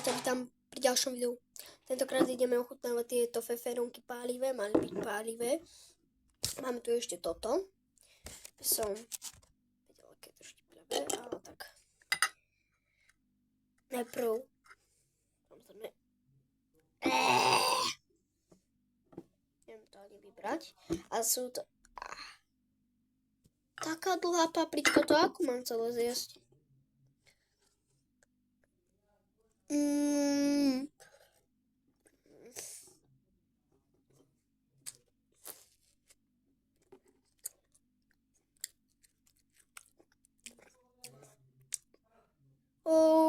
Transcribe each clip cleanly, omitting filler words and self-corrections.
ťa vítam pri ďalšom videu. Tentokrát ideme ochutnávať tieto feferónky pálivé, mali byť pálivé. Máme tu ešte toto. Som vedela, keď to štiplavé, ale tak. Najprv samozrejme neviem to ani vybrať. A sú to taká dlhá paprička, to ako mám celé zjesť?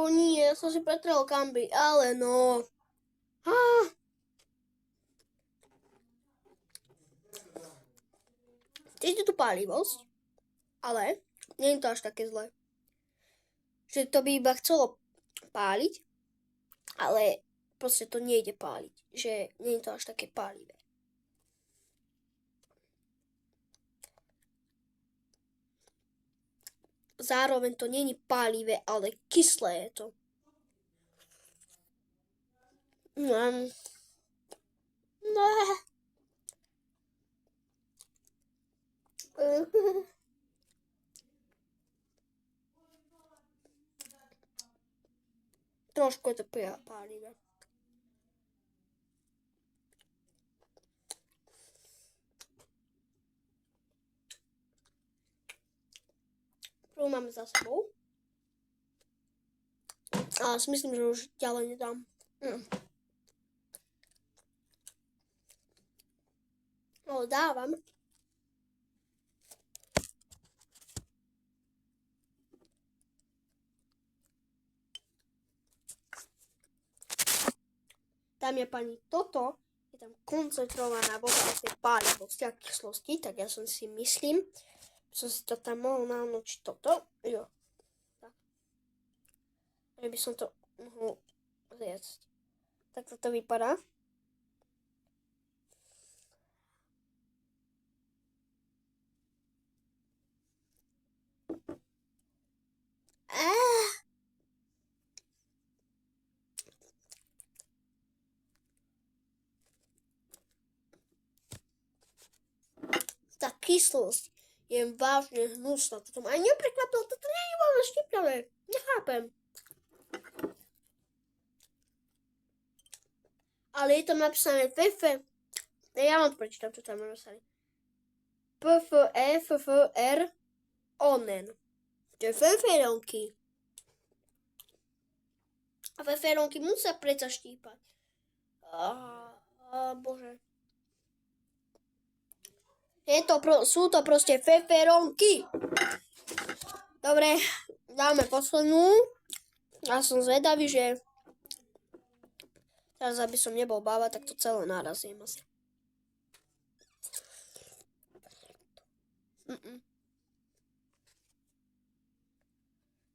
Nie, ja som si pretrel kamby, ale no. Cíti tu pálivosť, ale nie je to až také zlé. Že to by iba chcelo páliť, ale proste to nejde páliť. Že nie je to až také pálivé. Zároveň to nie je pálivé, ale kyslé je to. Trošku je to pálivé. Prvú máme za sebou. Ale si myslím, že už ďalej nedám. Ale dávam. Dámy a páni, toto je tam koncentrovaná voda z tej pálivosti a kyslosti, tak ja som si myslím, že som si to tam mohol námočiť toto. Jo. Tak. Že by som to mohol zjesť. Tak toto vypadá. Tá kyslosť je vážne hnusná. Toto ma aj neprekvapilo. Toto nie je veľmi štiplavé. Nechápem. Ale je tam napísané fefe. Ja vám to prečítam, čo tam napísané. PFR onen. To je feferónky. A feferónky musia predsa štípať. Bože. Sú to proste feferónky. Dobre, dáme poslednú. Ja som zvedavý, že teraz, aby som nebol bába, tak to celé naraz jem asi.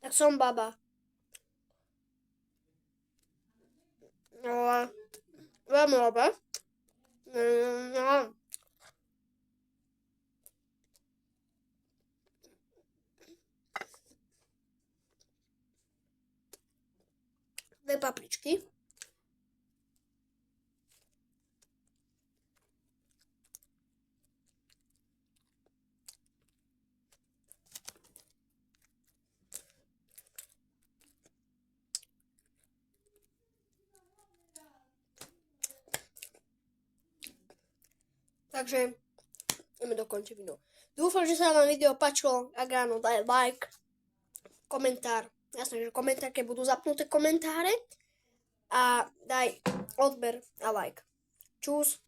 Tak som baba. Ale veľmi dobre. Dve papričky. Takže ideme dokončiť video. Dúfam, že sa vám video páčilo. Ak áno, daj like, komentár. Jasné, že komentárke budú zapnuté komentáre. A daj odber a like. Čus.